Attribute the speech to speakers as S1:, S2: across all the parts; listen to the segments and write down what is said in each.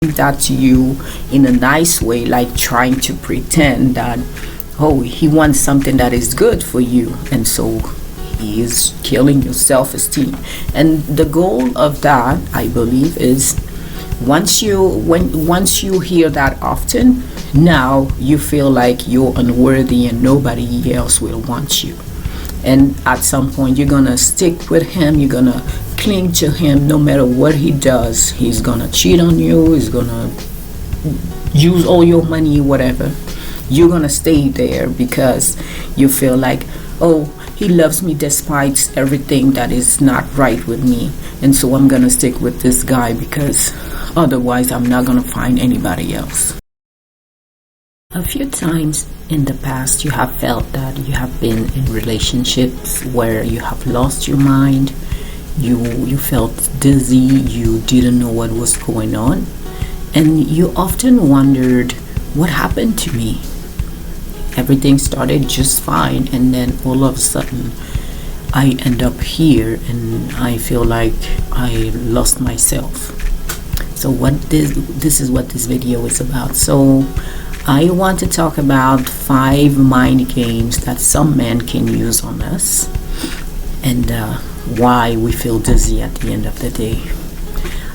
S1: that to you in a nice way, like trying to pretend that, oh, he wants something that is good for you, and so he is killing your self-esteem. And the goal of that, I believe, is once you hear that often, now you feel like you're unworthy and nobody else will want you. And at some point you're gonna stick with him, you're gonna cling to him no matter what he does. He's gonna cheat on you, he's gonna use all your money, whatever. You're gonna stay there because you feel like, oh, he loves me despite everything that is not right with me, and so I'm gonna stick with this guy because otherwise I'm not gonna find anybody else. A few times in the past you have felt that you have been in relationships where you have lost your mind, you felt dizzy, you didn't know what was going on, and you often wondered, what happened to me? Everything started just fine, and then all of a sudden I end up here and I feel like I lost myself. So this is what this video is about. So I want to talk about 5 mind games that some men can use on us, and why we feel dizzy at the end of the day.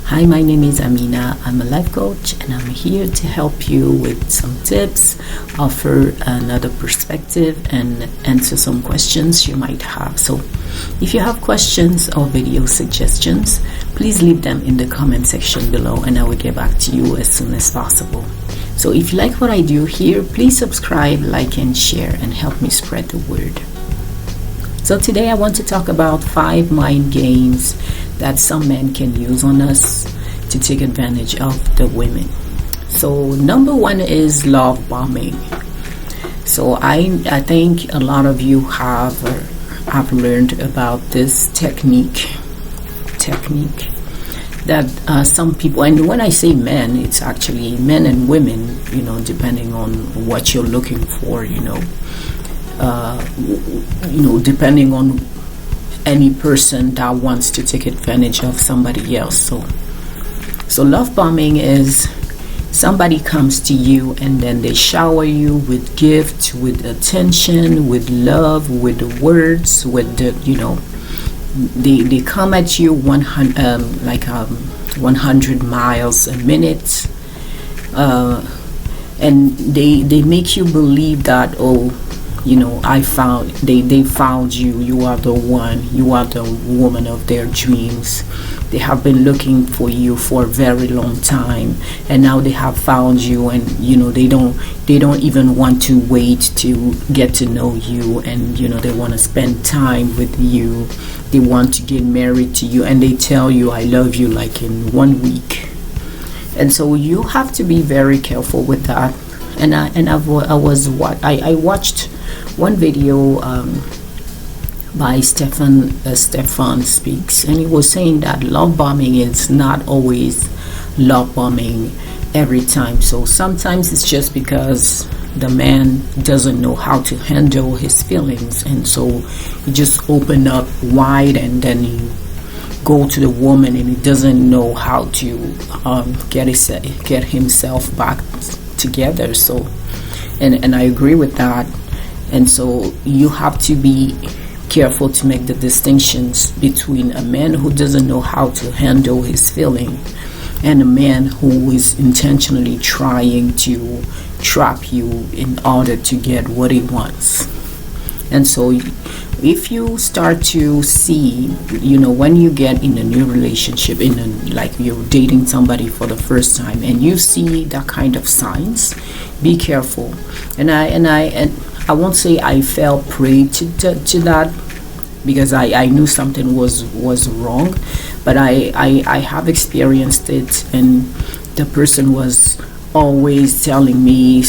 S1: Hi, my name is Amina. I'm a life coach, and I'm here to help you with some tips, offer another perspective, and answer some questions you might have. So if you have questions or video suggestions, please leave them in the comment section below, and I will get back to you as soon as possible. So if you like what I do here, please subscribe, like, and share, and help me spread the word. So today I want to talk about 5 mind games that some men can use on us to take advantage of the women. So number 1 is love bombing. So I think a lot of you have learned about this technique that some people, and when I say men, it's actually men and women, depending on what you're looking for, depending on any person that wants to take advantage of somebody else. So love bombing is somebody comes to you and then they shower you with gifts, with attention, with love, with the words, with the, they come at you 100 miles a minute, and they make you believe that, oh, they found you, you are the one, you are the woman of their dreams. They have been looking for you for a very long time, and now they have found you, and they don't even want to wait to get to know you, and they want to spend time with you. They want to get married to you, and they tell you I love you like in 1 week. And so you have to be very careful with that. And I watched one video by Stefan Speaks, and he was saying that love bombing is not always love bombing every time. So sometimes it's just because the man doesn't know how to handle his feelings, and so he just open up wide, and then he go to the woman, and he doesn't know how to get himself back together. So and I agree with that. And so you have to be careful to make the distinctions between a man who doesn't know how to handle his feeling and a man who is intentionally trying to trap you in order to get what he wants. And so if you start to see, when you get in a new relationship, like you're dating somebody for the first time, and you see that kind of signs, be careful. And I won't say I fell prey to that, because I knew something was wrong, but I have experienced it, and the person was always telling me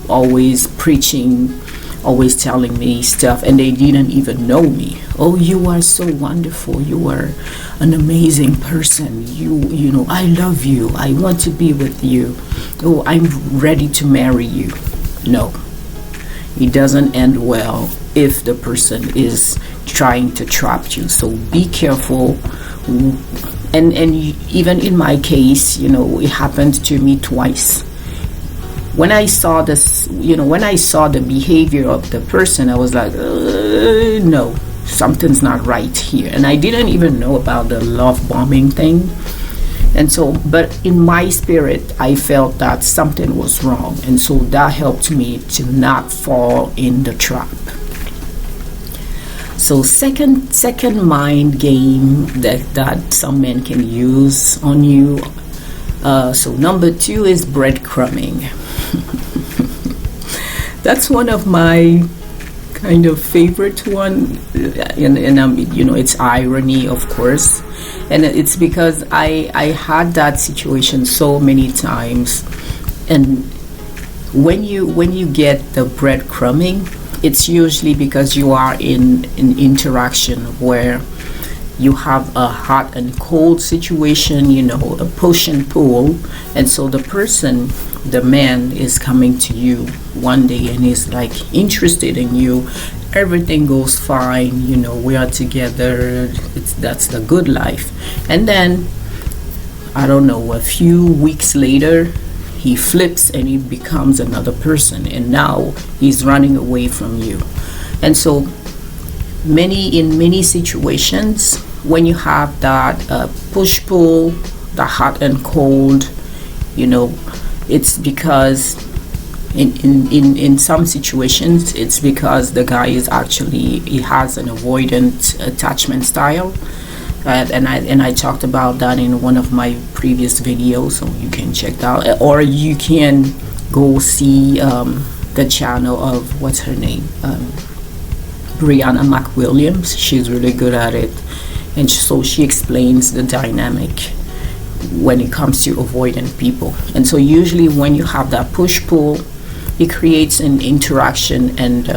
S1: always preaching, always telling me stuff, and they didn't even know me. Oh, you are so wonderful, you are an amazing person, I love you, I want to be with you, oh, I'm ready to marry you. No, it doesn't end well if the person is trying to trap you. So be careful And even in my case, it happened to me twice. When I saw this, when I saw the behavior of the person, I was like, no, something's not right here. And I didn't even know about the love bombing thing. And so, but in my spirit, I felt that something was wrong. And so that helped me to not fall in the trap. So second mind game that some men can use on you. So number 2 is breadcrumbing. That's one of my kind of favorite one, and it's irony, of course, and it's because I had that situation so many times. And when you get the breadcrumbing, it's usually because you are in an interaction where you have a hot and cold situation, a push and pull. And so the man is coming to you one day and is like interested in you. Everything goes fine, we are together. That's the good life. And then, I don't know, a few weeks later, he flips and he becomes another person, and now he's running away from you. And so in many situations, when you have that push-pull, the hot and cold, it's because in some situations, it's because the guy he has an avoidant attachment style. And I talked about that in one of my previous videos, so you can check that out. Or you can go see the channel of, what's her name? Brianna McWilliams. She's really good at it. And so she explains the dynamic when it comes to avoidant people. And so usually when you have that push-pull, it creates an interaction, and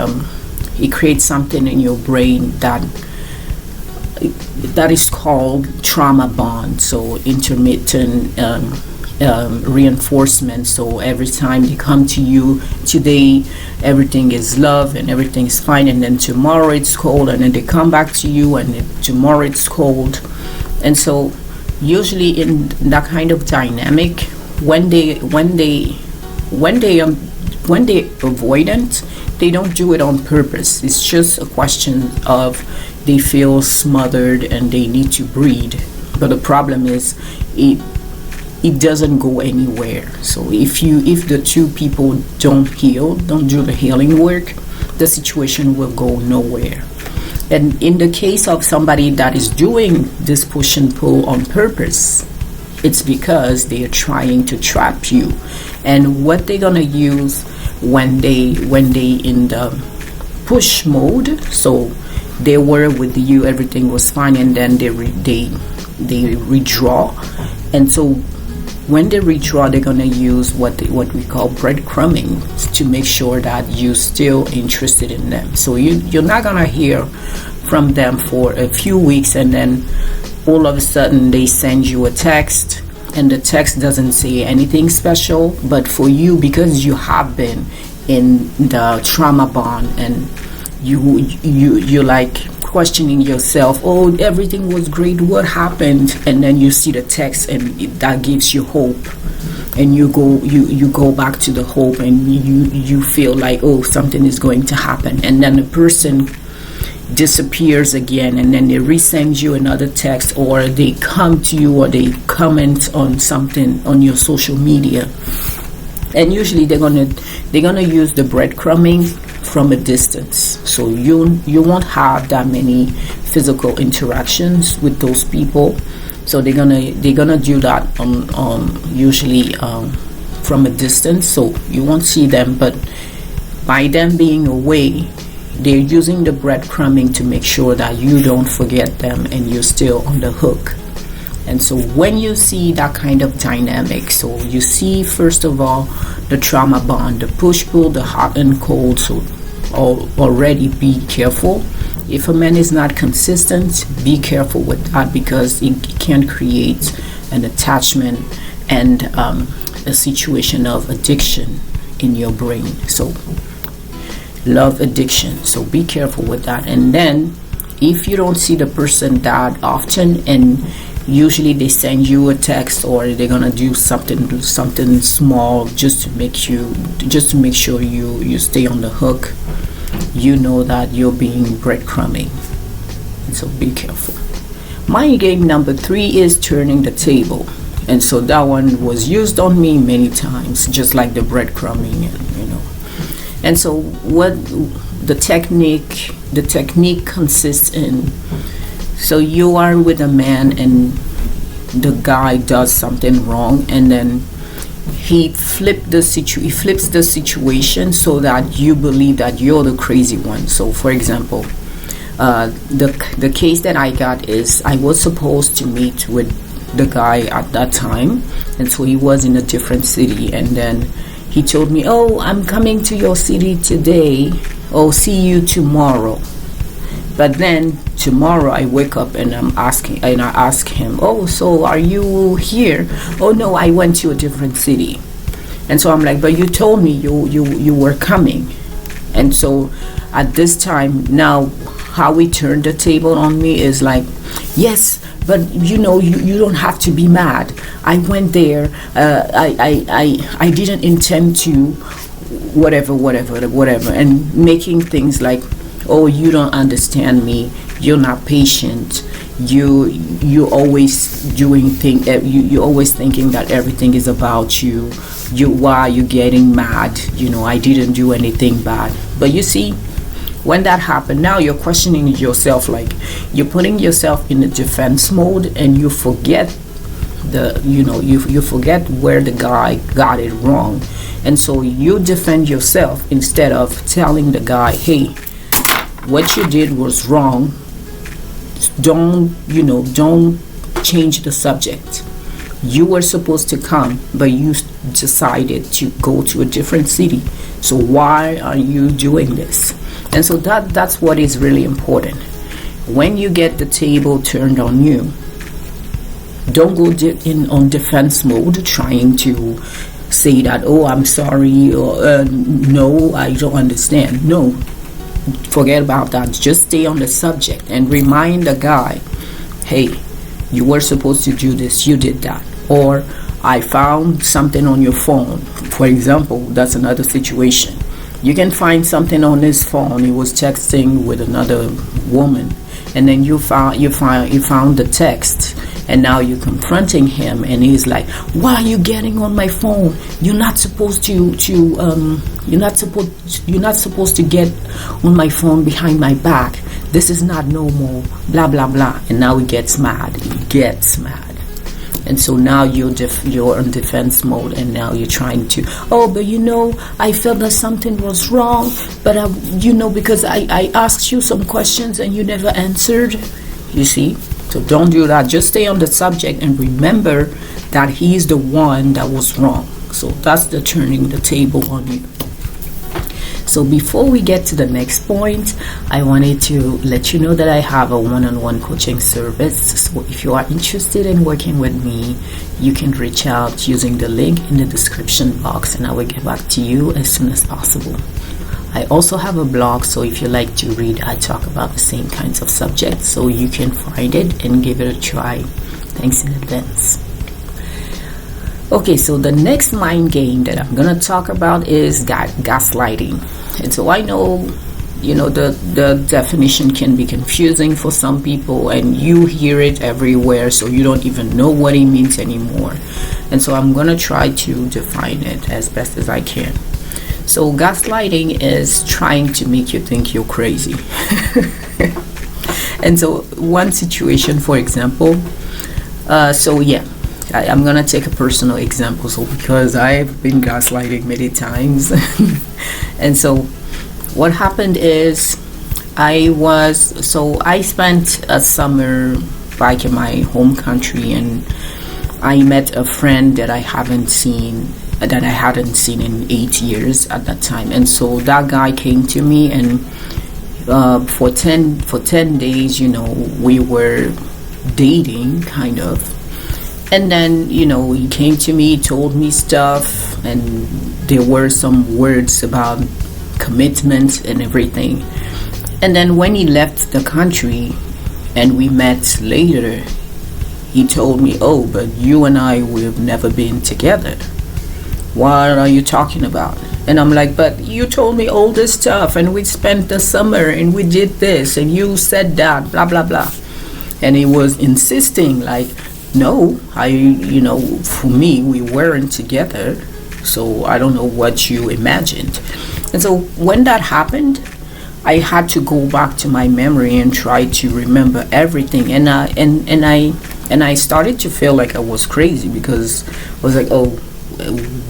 S1: it creates something in your brain that is called trauma bond. So intermittent reinforcement. So every time they come to you, today everything is love and everything is fine, and then tomorrow it's cold, and then they come back to you, and then tomorrow it's cold. And so usually in that kind of dynamic, when they avoidant, they don't do it on purpose. It's just a question of they feel smothered and they need to breathe. But the problem is it doesn't go anywhere. So if the two people don't do the healing work, the situation will go nowhere. And in the case of somebody that is doing this push and pull on purpose, it's because they are trying to trap you. And what they're gonna use when they in the push mode, so they were with you, everything was fine, and then they redraw. And so when they redraw, they're gonna use what we call breadcrumbing to make sure that you're still interested in them. So you're not gonna hear from them for a few weeks, and then all of a sudden they send you a text, and the text doesn't say anything special. But for you, because you have been in the trauma bond, and you're like questioning yourself, oh, everything was great, what happened? And then you see the text, and that gives you hope, and you go back to the hope, and you feel like, oh, something is going to happen. And then the person disappears again, and then they resend you another text, or they come to you, or they comment on something on your social media. And usually they're gonna use the breadcrumbing from a distance. So you won't have that many physical interactions with those people. So they're gonna do that on usually from a distance. So you won't see them, but by them being away, they're using the breadcrumbing to make sure that you don't forget them and you're still on the hook. And so when you see that kind of dynamic, so you see, first of all, the trauma bond, the push-pull, the hot and cold. So already be careful. If a man is not consistent, be careful with that, because it can create an attachment and a situation of addiction in your brain. So love addiction. So be careful with that. And then if you don't see the person that often, and Usually they send you a text, or they're gonna do something small just to make sure you stay on the hook. You know that you're being breadcrumbing, and so be careful. Mind game number 3 is turning the table, and so that one was used on me many times, just like the breadcrumbing, and so what the technique consists in. So you are with a man, and the guy does something wrong, and then he flips the situation so that you believe that you're the crazy one. So for example, the case that I got is, I was supposed to meet with the guy at that time, and so he was in a different city, and then he told me, oh, I'm coming to your city today, oh, see you tomorrow. But then tomorrow I wake up and I ask him, oh, so are you here? Oh no, I went to a different city. And so I'm like, but you told me you were coming. And so at this time now, how we turned the table on me is like, yes, but you don't have to be mad. I went there. I didn't intend to, whatever, and making things like, oh, you don't understand me, you're not patient, you always doing thing, you always thinking that everything is about you. Why are you getting mad? I didn't do anything bad. But you see, when that happened, now you're questioning yourself, like you're putting yourself in a defense mode, and you forget you forget where the guy got it wrong, and so you defend yourself instead of telling the guy, hey, what you did was wrong. Don't change the subject. You were supposed to come, but you decided to go to a different city. So why are you doing this? And so that's what is really important. When you get the table turned on you, don't go on defense mode, trying to say that, oh, I'm sorry, or no, I don't understand. No, forget about that. Just stay on the subject and remind the guy, hey, you were supposed to do this, you did that. Or I found something on your phone. For example, that's another situation. You can find something on his phone. He was texting with another woman, and then you found the text, and now you're confronting him, and he's like, why are you getting on my phone? You're not supposed to you're not supposed to get on my phone behind my back. This is not normal, blah blah blah. And now he gets mad. And so now you're on defense mode, and now you're trying to, oh, but I felt that something was wrong, but because I asked you some questions and you never answered. You see? So don't do that. Just stay on the subject and remember that he's the one that was wrong. So that's the turning the table on you. So before we get to the next point, I wanted to let you know that I have a one-on-one coaching service. So if you are interested in working with me, you can reach out using the link in the description box, and I will get back to you as soon as possible. I also have a blog, so if you like to read, I talk about the same kinds of subjects, so you can find it and give it a try. Thanks in advance. Okay, so the next mind game that I'm gonna talk about is gaslighting. And so I know, the definition can be confusing for some people, and you hear it everywhere, so you don't even know what it means anymore. And so I'm gonna try to define it as best as I can. So gaslighting is trying to make you think you're crazy. And so one situation, for example, I'm gonna take a personal example, so because I've been gaslighting many times. And so what happened is I spent a summer back in my home country, and I met a friend that I hadn't seen in 8 years at that time. And so that guy came to me, and for 10 days, we were dating kind of. And then, he came to me, told me stuff, and there were some words about commitment and everything. And then when he left the country and we met later, he told me, oh, but you and I, we've never been together. What are you talking about? And I'm like, but you told me all this stuff, and we spent the summer, and we did this, and you said that, blah, blah, blah. And he was insisting, like, no, for me, we weren't together, so I don't know what you imagined. And so when that happened, I had to go back to my memory and try to remember everything. And I started to feel like I was crazy, because I was like, oh,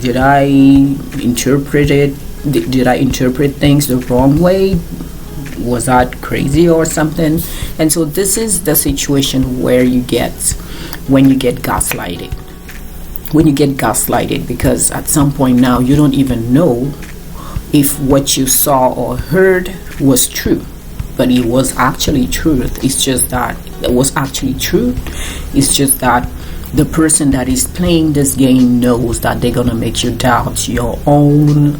S1: did I interpret it? Did I interpret things the wrong way? Was that crazy or something? And so this is the situation where when you get gaslighted. When you get gaslighted, because at some point now you don't even know if what you saw or heard was true, but it was actually truth. It's just that it was actually true. It's just that the person that is playing this game knows that they're gonna make you doubt your own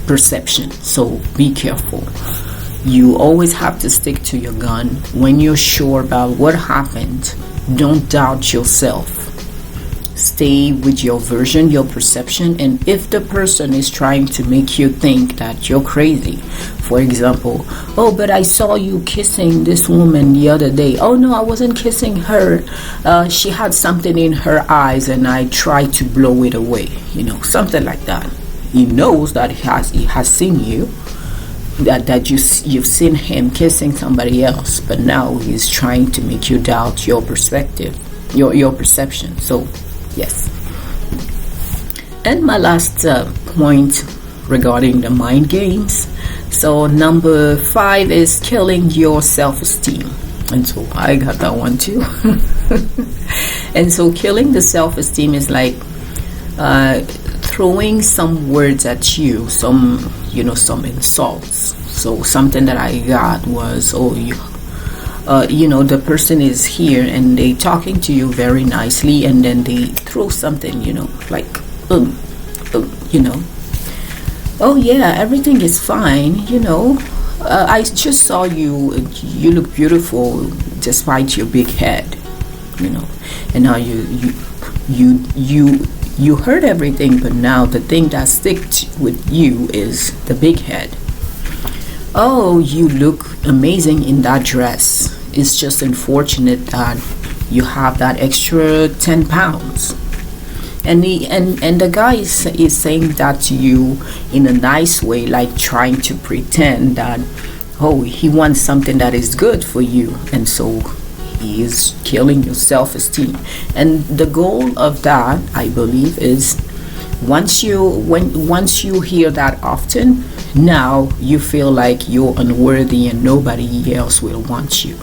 S1: perception. So be careful. You always have to stick to your gun. When you're sure about what happened, don't doubt yourself. Stay with your version, your perception. And if the person is trying to make you think that you're crazy, for example, oh, but I saw you kissing this woman the other day. Oh no, I wasn't kissing her. She had something in her eyes and I tried to blow it away. Something like that. He knows that he has seen you, that you've seen him kissing somebody else, but now he's trying to make you doubt your perspective, your perception. So yes. And my last point regarding the mind games. So number 5 is killing your self-esteem. And so I got that one too. And so killing the self-esteem is like throwing some words at you, some insults. So something that I got was, oh, the person is here and they talking to you very nicely, and then they throw something, like, oh yeah, everything is fine, I just saw you look beautiful despite your big head, and now you heard everything, but now the thing that sticks with you is the big head. Oh, you look amazing in that dress. It's just unfortunate that you have that extra 10 pounds. And the guy is saying that to you in a nice way, like trying to pretend that, oh, he wants something that is good for you, and so he is killing your self-esteem. And the goal of that, I believe, is once you hear that often, now you feel like you're unworthy and nobody else will want you.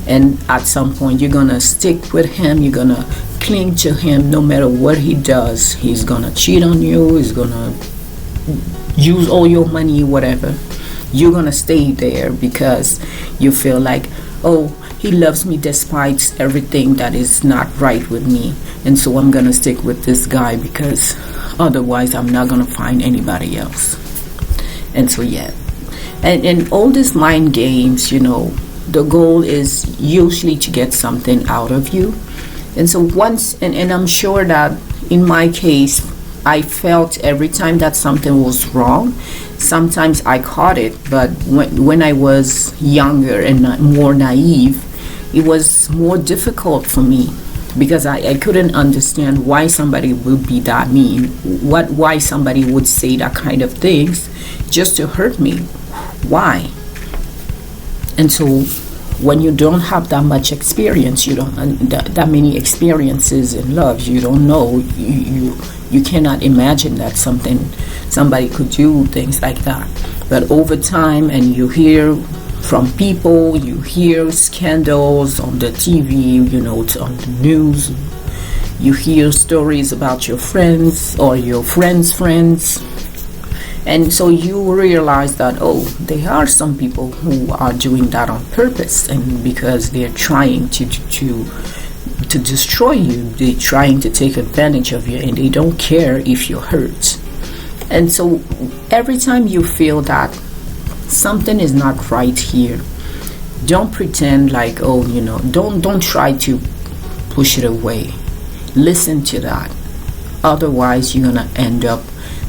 S1: And at some point you're gonna stick with him, you're gonna cling to him no matter what he does. He's gonna cheat on you, he's gonna use all your money, whatever. You're gonna stay there because you feel like, oh, he loves me despite everything that is not right with me, and so I'm gonna stick with this guy because otherwise I'm not gonna find anybody else. And so yeah, and all these mind games, the goal is usually to get something out of you. And so once, and I'm sure that in my case, I felt every time that something was wrong. Sometimes I caught it, but when I was younger and more naive, it was more difficult for me, because I couldn't understand why somebody would be that mean, why somebody would say that kind of things just to hurt me. Why? And so when you don't have that much experience, you don't that many experiences in love, you don't know, you cannot imagine that somebody could do things like that. But over time, and you hear from people, you hear scandals on the TV, on the news, you hear stories about your friends or your friends' friends, and so you realize that, oh, there are some people who are doing that on purpose, and because they're trying to destroy you, they're trying to take advantage of you, and they don't care if you're hurt. And so every time you feel that something is not right here, Don't pretend like, oh, don't try to push it away. Listen to that. Otherwise, you're gonna end up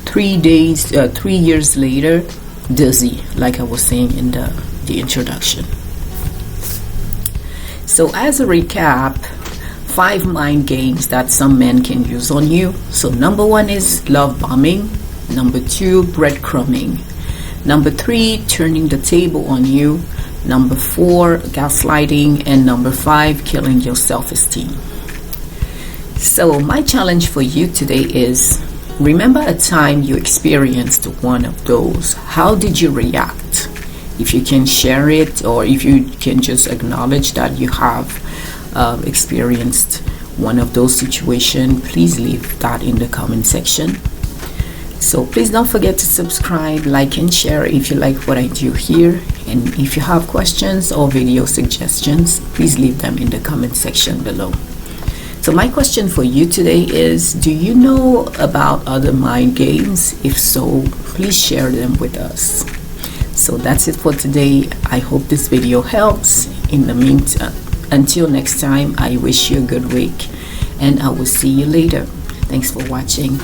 S1: 3 years later dizzy, like I was saying in the introduction. So as a recap, 5 mind games that some men can use on you. So number 1 is love bombing. Number 2, breadcrumbing. Number 3, turning the table on you. Number 4, gaslighting. And number 5, killing your self-esteem. So my challenge for you today is, remember a time you experienced one of those. How did you react? If you can share it, or if you can just acknowledge that you have experienced one of those situations, please leave that in the comment section. So please don't forget to subscribe, like, and share if you like what I do here. And if you have questions or video suggestions, please leave them in the comment section below. So my question for you today is, do you know about other mind games? If so, please share them with us. So that's it for today. I hope this video helps. In the meantime, until next time, I wish you a good week, and I will see you later. Thanks for watching.